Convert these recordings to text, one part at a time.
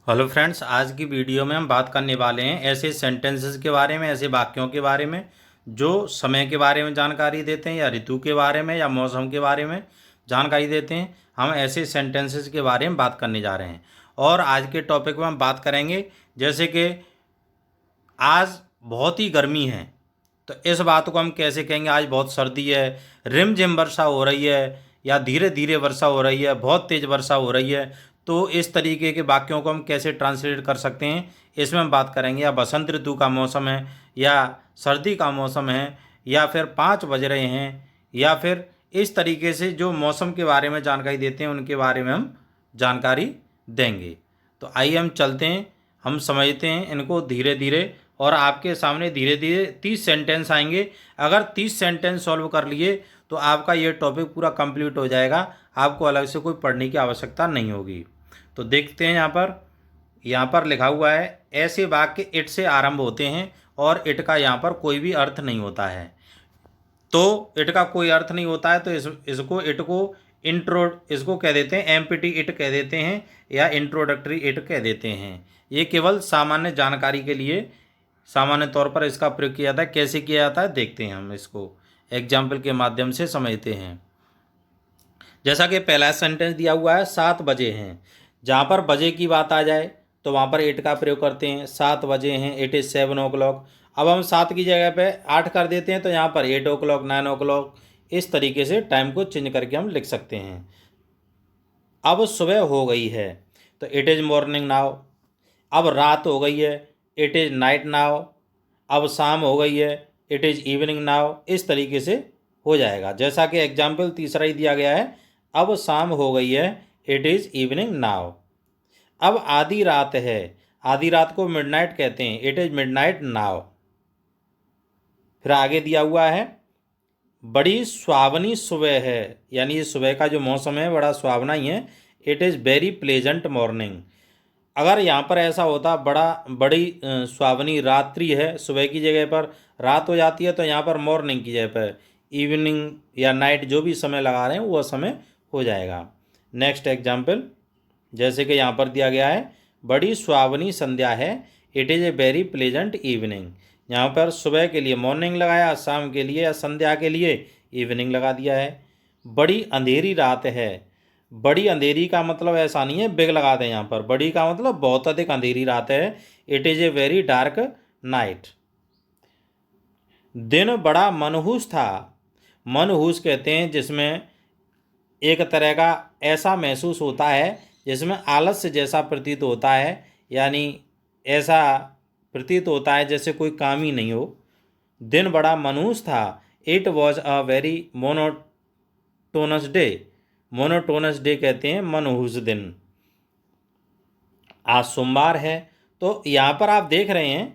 Hello friends, आज की video में हम बात करने वाले हैं ऐसे सेंटेंसेस के बारे में, ऐसे वाक्यों के बारे में जो समय के बारे में जानकारी देते हैं या ऋतु के बारे में या मौसम के बारे में जानकारी देते हैं। हम ऐसे सेंटेंसेस के बारे में बात करने जा रहे हैं और आज के टॉपिक में हम बात करेंगे जैसे कि आज बहुत ही गर्मी है, तो इस बात को हम कैसे कहेंगे आज बहुत सर्दी है, रिमझिम वर्षा हो रही है या धीरे धीरे वर्षा हो रही है, बहुत तेज़ वर्षा हो रही है। तो इस तरीके के वाक्यों को हम कैसे ट्रांसलेट कर सकते हैं, इसमें हम बात करेंगे। या बसंत ऋतु का मौसम है या सर्दी का मौसम है या फिर 5 बज रहे हैं, या फिर इस तरीके से जो मौसम के बारे में जानकारी देते हैं उनके बारे में हम जानकारी देंगे। तो आइए हम चलते हैं, हम समझते हैं इनको धीरे धीरे और आपके सामने धीरे धीरे 30 सेंटेंस आएंगे। अगर 30 सेंटेंस सॉल्व कर लिए तो आपका ये टॉपिक पूरा कंप्लीट हो जाएगा, आपको अलग से कोई पढ़ने की आवश्यकता नहीं होगी। तो देखते हैं, यहाँ पर लिखा हुआ है ऐसे वाक्य इट से आरंभ होते हैं और इट का यहाँ पर कोई भी अर्थ नहीं होता है। तो इट का कोई अर्थ नहीं होता है तो इसको कह देते हैं एम्पिटी इट कह देते हैं या इंट्रोडक्टरी इट कह देते हैं। ये केवल सामान्य जानकारी के लिए सामान्य तौर पर इसका प्रयोग किया जाता है। कैसे किया जाता है देखते हैं, हम इसको एग्जाम्पल के माध्यम से समझते हैं। जैसा कि पहला सेंटेंस दिया हुआ है 7 बजे हैं, जहाँ पर बजे की बात आ जाए तो वहाँ पर इट का प्रयोग करते हैं। 7 बजे हैं, इट इज़ 7 o'clock। अब हम 7 की जगह पे 8 कर देते हैं तो यहाँ पर 8 o'clock, 9 o'clock, इस तरीके से टाइम को चेंज करके हम लिख सकते हैं। अब सुबह हो गई है तो इट इज़ मॉर्निंग नाउ। अब रात हो गई है, इट इज़ नाइट नाउ। अब शाम हो गई है, इट इज़ इवनिंग नाउ। इस तरीके से हो जाएगा, जैसा कि एग्जाम्पल तीसरा ही दिया गया है। अब शाम हो गई है, इट इज़ इवनिंग नाउ। अब आधी रात है, आधी रात को मिडनाइट कहते हैं, इट इज़ मिडनाइट नाउ। फिर आगे दिया हुआ है बड़ी सुहावनी सुबह है, यानी ये सुबह का जो मौसम है बड़ा सुहावना ही है। It is very pleasant morning. अगर यहाँ पर ऐसा होता बड़ी सुहावनी रात्रि है, सुबह की जगह पर रात हो जाती है, तो यहाँ पर मॉर्निंग की जगह पर इवनिंग या नाइट जो भी समय लगा रहे हैं वो समय हो जाएगा। नेक्स्ट एग्जाम्पल, जैसे कि यहाँ पर दिया गया है बड़ी सुहावनी संध्या है, it is a very pleasant evening. यहाँ पर सुबह के लिए मॉर्निंग लगाया, शाम के लिए या संध्या के लिए इवनिंग लगा दिया है। बड़ी अंधेरी रात है, बड़ी अंधेरी का मतलब ऐसा नहीं है बिग लगा दें, यहाँ पर बड़ी का मतलब बहुत अधिक अंधेरी रात है, it is a very dark night. दिन बड़ा मनहूस था, मनहूस कहते हैं जिसमें एक तरह का ऐसा महसूस होता है जिसमें आलस्य जैसा प्रतीत होता है, यानी ऐसा प्रतीत होता है जैसे कोई काम ही नहीं हो। दिन बड़ा मनहूस था, it was a very monotonous day. Monotonous day कहते हैं मनहूस दिन। आज सोमवार है, तो यहाँ पर आप देख रहे हैं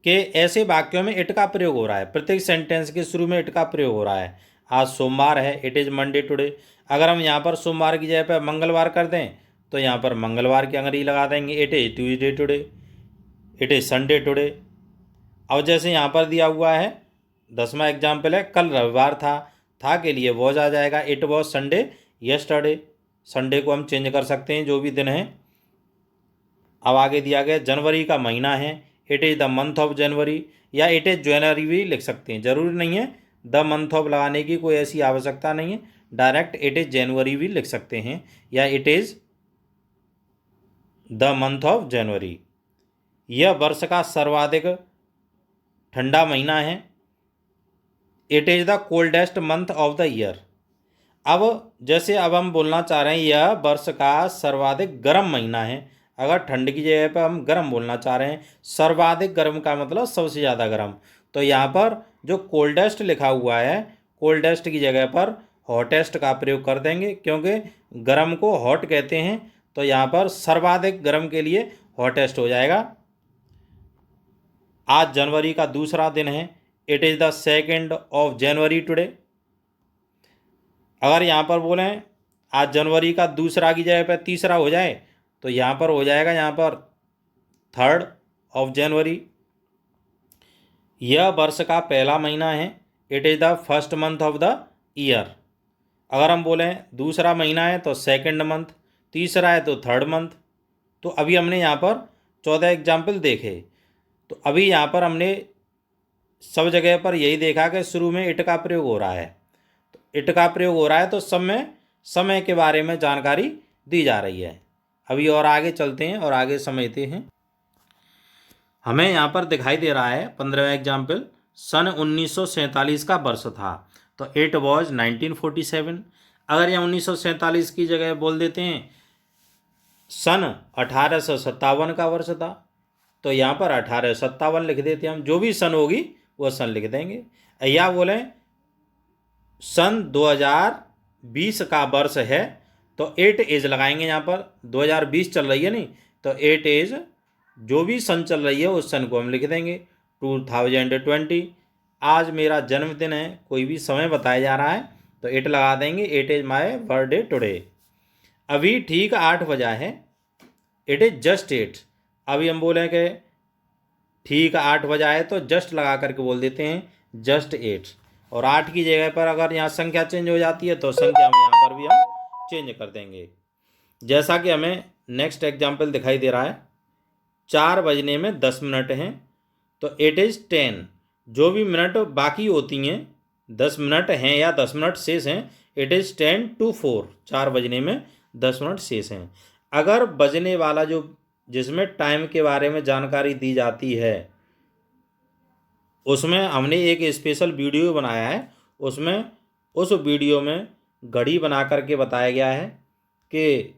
कि ऐसे वाक्यों में इट का प्रयोग हो रहा है, प्रत्येक सेंटेंस के शुरू में इट का प्रयोग हो रहा है। आज सोमवार है, इट इज़ मंडे टुडे। अगर हम यहाँ पर सोमवार की जगह पर मंगलवार कर दें तो यहाँ पर मंगलवार की अंग्रेजी लगा देंगे, it is Tuesday today, it is Sunday today. अब जैसे यहाँ पर दिया हुआ है 10वां एग्जाम्पल है कल रविवार था के लिए वॉज आ जाएगा, it was Sunday yesterday. Sunday को हम चेंज कर सकते हैं जो भी दिन है। अब आगे दिया गया जनवरी का महीना है, it is the month of January, या इट इज़ जनवरी भी लिख सकते हैं, ज़रूरी नहीं है द मंथ ऑफ लगाने की, कोई ऐसी आवश्यकता नहीं है। डायरेक्ट इट इज़ जनवरी भी लिख सकते हैं या it is the month of January. यह वर्ष का सर्वाधिक ठंडा महीना है, it is the coldest month of the year. अब जैसे अब हम बोलना चाह रहे हैं यह वर्ष का सर्वाधिक गर्म महीना है, अगर ठंड की जगह पर हम गर्म बोलना चाह रहे हैं, सर्वाधिक गर्म का मतलब सबसे ज़्यादा गर्म, तो यहाँ पर जो कोल्डेस्ट लिखा हुआ है कोल्डेस्ट की जगह पर हॉटेस्ट का प्रयोग कर देंगे, क्योंकि गर्म को हॉट कहते हैं, तो यहाँ पर सर्वाधिक गर्म के लिए हॉटेस्ट हो जाएगा। आज जनवरी का दूसरा दिन है, it is the 2nd of January today. अगर यहाँ पर बोलें आज जनवरी का दूसरा की जगह पर तीसरा हो जाए तो यहाँ पर हो जाएगा यहाँ पर 3rd of January। यह वर्ष का पहला महीना है, it is the first month of the year. अगर हम बोलें दूसरा महीना है तो 2nd मंथ, तीसरा है तो 3rd मंथ। तो अभी हमने यहाँ पर 14 एग्जाम्पल देखे। तो अभी यहाँ पर हमने सब जगह पर यही देखा कि शुरू में इट का प्रयोग हो रहा है। तो इट का प्रयोग हो रहा है तो सब में समय के बारे में जानकारी दी जा रही है। अभी और आगे चलते हैं और आगे समझते हैं। हमें यहाँ पर दिखाई दे रहा है 15वां एग्जाम्पल, सन 1947 का वर्ष था, तो इट वॉज 1947। अगर यहाँ 1947 की जगह बोल देते हैं सन 1857 का वर्ष था, तो यहाँ पर 1857 लिख देते हैं हम। जो भी सन होगी वो सन लिख देंगे। या बोलें सन 2020 का वर्ष है, तो 8 एज लगाएंगे। यहाँ पर 2020 चल रही है नहीं, तो 8 एज जो भी सन चल रही है उस सन को हम लिख देंगे 2020। आज मेरा जन्मदिन है, कोई भी समय बताया जा रहा है तो 8 लगा देंगे, 8 इज माई बर्थडे टुडे। अभी ठीक 8 बजा है, इट इज जस्ट 8। अभी हम बोलें कि ठीक 8 बजा है तो जस्ट लगा करके बोल देते हैं जस्ट 8। और 8 की जगह पर अगर यहाँ संख्या चेंज हो जाती है तो संख्या में यहाँ पर भी हम चेंज कर देंगे। जैसा कि हमें नेक्स्ट एग्जाम्पल दिखाई दे रहा है, 4 बजने में 10 मिनट हैं, तो इट इज़ 10। जो भी मिनट बाकी होती हैं, 10 मिनट हैं या 10 मिनट शेष हैं, इट इज़ 10 to 4। 4 बजने में 10 मिनट शेष हैं। अगर बजने वाला जो जिसमें टाइम के बारे में जानकारी दी जाती है, उसमें हमने एक स्पेशल वीडियो बनाया है। उसमें उस वीडियो में घड़ी बना करके बताया गया है कि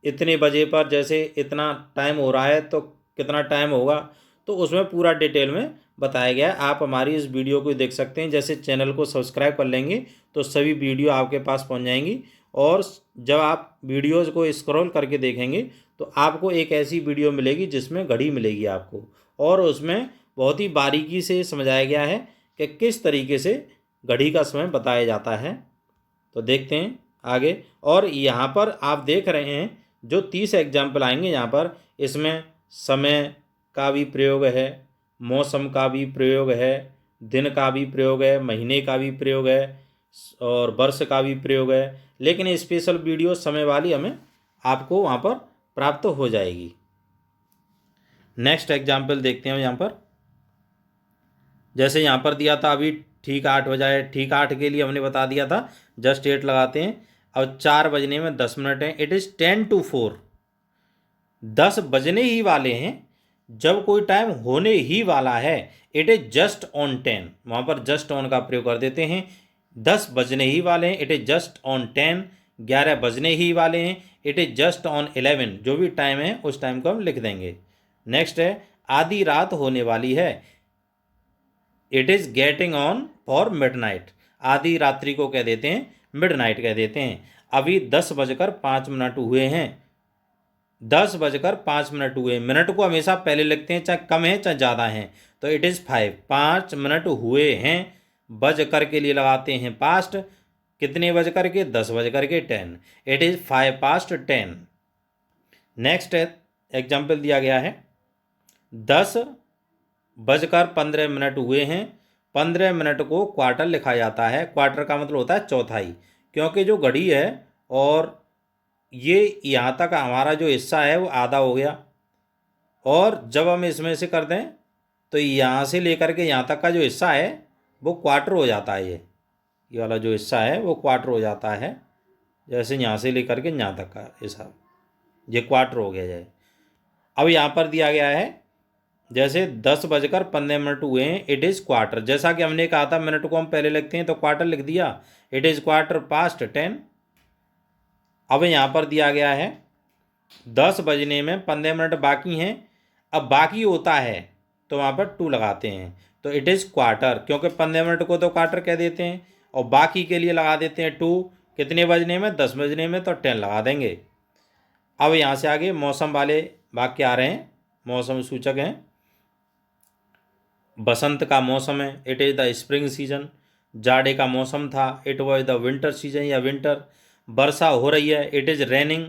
इतने बजे पर जैसे इतना टाइम हो रहा है तो कितना टाइम होगा, तो उसमें पूरा डिटेल में बताया गया है। आप हमारी इस वीडियो को देख सकते हैं। जैसे चैनल को सब्सक्राइब कर लेंगे तो सभी वीडियो आपके पास पहुंच जाएंगी, और जब आप वीडियोस को स्क्रॉल करके देखेंगे तो आपको एक ऐसी वीडियो मिलेगी जिसमें घड़ी मिलेगी आपको, और उसमें बहुत ही बारीकी से समझाया गया है कि किस तरीके से घड़ी का समय बताया जाता है। तो देखते हैं आगे। और यहाँ पर आप देख रहे हैं जो 30 एग्जाम्पल आएंगे यहाँ पर, इसमें समय का भी प्रयोग है, मौसम का भी प्रयोग है, दिन का भी प्रयोग है, महीने का भी प्रयोग है, और वर्ष का भी प्रयोग है। लेकिन स्पेशल वीडियो समय वाली हमें आपको वहाँ पर प्राप्त हो जाएगी। नेक्स्ट एग्जाम्पल देखते हैं यहाँ पर। जैसे यहाँ पर दिया था अभी ठीक 8 बजा है, ठीक 8 के लिए हमने बता दिया था जस्ट 8 लगाते हैं। अब 4 बजने में 10 मिनट हैं, इट इज़ 10 to 4। 10 बजने ही वाले हैं, जब कोई टाइम होने ही वाला है, इट इज़ जस्ट ऑन 10। वहाँ पर जस्ट ऑन का प्रयोग कर देते हैं। 10 बजने ही वाले हैं, इट इज़ जस्ट ऑन 10। 11 बजने ही वाले हैं, इट इज़ जस्ट ऑन 11। जो भी टाइम है उस टाइम को हम लिख देंगे। नेक्स्ट है आधी रात होने वाली है, it is getting on for midnight. आधी रात्रि को कह देते हैं मिडनाइट कह देते हैं। अभी 10:05 हुए हैं, 10:05 हुए। मिनट को हमेशा पहले लिखते हैं, चाहे कम है चाहे ज़्यादा हैं। तो इट इज़ 5, 5 मिनट हुए हैं। बज कर के लिए लगाते हैं पास्ट, कितने बज कर के, 10 बज कर के 10। It is 5:10। नेक्स्ट एग्जाम्पल दिया गया है 10:15 हुए हैं। 15 मिनट को क्वार्टर लिखा जाता है। क्वार्टर का मतलब होता है चौथाई, क्योंकि जो घड़ी है और ये यहाँ तक हमारा जो हिस्सा है वो आधा हो गया, और जब हम इसमें से कर दें तो यहाँ से लेकर के यहाँ तक का जो हिस्सा है वो क्वार्टर हो जाता है। ये वाला जो हिस्सा है वो क्वार्टर हो जाता है। जैसे यहाँ से लेकर के यहाँ तक का हिस्सा ये क्वार्टर हो गया जाए। अब यहाँ पर दिया गया है जैसे 10:15 हुए हैं, इट इज़ क्वार्टर। जैसा कि हमने कहा था मिनट को हम पहले लिखते हैं तो क्वार्टर लिख दिया, इट इज़ 10:15। अब यहाँ पर दिया गया है 10 बजने में 15 मिनट बाकी हैं। अब बाकी होता है तो वहाँ पर 2 लगाते हैं, तो इट इज़ क्वार्टर, क्योंकि 15 मिनट को तो क्वार्टर कह देते हैं, और बाकी के लिए लगा देते हैं 2। कितने बजने में, 10 बजने में, तो 10 लगा देंगे। अब यहाँ से आगे मौसम वाले वाक्य आ रहे हैं, मौसम सूचक हैं। बसंत का मौसम है, it is the spring season. जाड़े का मौसम था, it was the winter season या विंटर। वर्षा हो रही है, इट इज़ रेनिंग।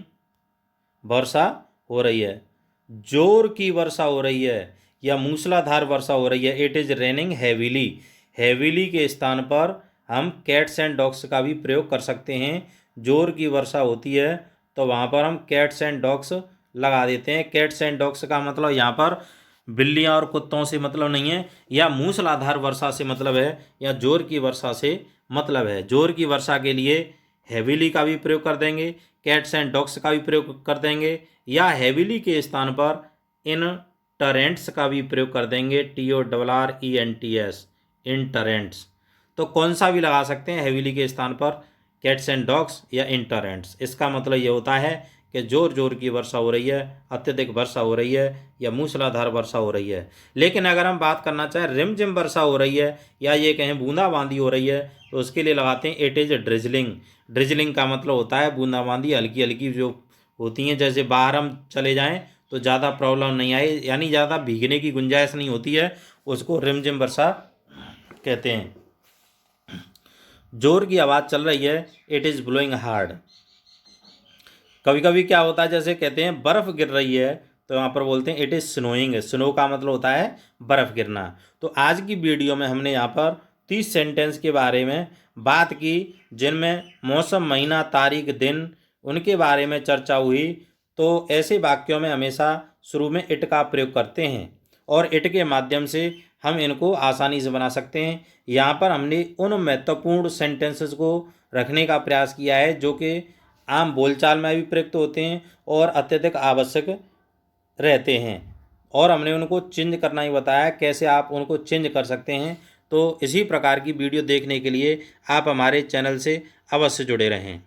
वर्षा हो रही है, जोर की वर्षा हो रही है या मूसलाधार वर्षा हो रही है, it is raining heavily. Heavily के स्थान पर हम कैट्स एंड डॉग्स का भी प्रयोग कर सकते हैं। जोर की वर्षा होती है तो वहाँ पर हम कैट्स एंड डॉग्स लगा देते हैं। कैट्स एंड डॉग्स का मतलब यहाँ पर बिल्लियाँ और कुत्तों से मतलब नहीं है, या मूसलाधार वर्षा से मतलब है, या जोर की वर्षा से मतलब है। जोर की वर्षा के लिए हेविली का भी प्रयोग कर देंगे, कैट्स एंड डॉग्स का भी प्रयोग कर देंगे, या हेविली के स्थान पर इन टरेंट्स का भी प्रयोग कर देंगे, TORRENTS, इन टरेंट्स। तो कौन सा भी लगा सकते हैं हेविली के स्थान पर, कैट्स एंड डॉग्स या इन टरेंट्स। इसका मतलब ये होता है कि जोर जोर की वर्षा हो रही है, अत्यधिक वर्षा हो रही है, या मूसलाधार वर्षा हो रही है। लेकिन अगर हम बात करना चाहें रिमझिम वर्षा हो रही है, या ये कहें बूंदाबांदी हो रही है, तो उसके लिए लगाते हैं इट इज़ ड्रिजलिंग। ड्रिजलिंग का मतलब होता है बूंदाबांदी हल्की हल्की जो होती हैं, जैसे बाहर हम चले जाएं तो ज़्यादा प्रॉब्लम नहीं आए, यानी ज़्यादा भीगने की गुंजाइश नहीं होती है, उसको रिमझिम वर्षा कहते हैं। जोर की आवाज़ चल रही है, इट इज़ ब्लोइंग हार्ड। कभी कभी क्या होता है, जैसे कहते हैं बर्फ़ गिर रही है, तो यहाँ पर बोलते हैं इट इज़ स्नोइंग। स्नो का मतलब होता है बर्फ़ गिरना। तो आज की वीडियो में हमने यहाँ पर 30 सेंटेंस के बारे में बात की, जिनमें मौसम, महीना, तारीख, दिन उनके बारे में चर्चा हुई। तो ऐसे वाक्यों में हमेशा शुरू में इट का प्रयोग करते हैं, और इट के माध्यम से हम इनको आसानी से बना सकते हैं। यहाँ पर हमने उन महत्वपूर्ण सेंटेंसेस को रखने का प्रयास किया है जो कि आम बोलचाल में भी प्रयुक्त होते हैं और अत्यधिक आवश्यक रहते हैं, और हमने उनको चेंज करना ही बताया, कैसे आप उनको चेंज कर सकते हैं। तो इसी प्रकार की वीडियो देखने के लिए आप हमारे चैनल से अवश्य जुड़े रहें।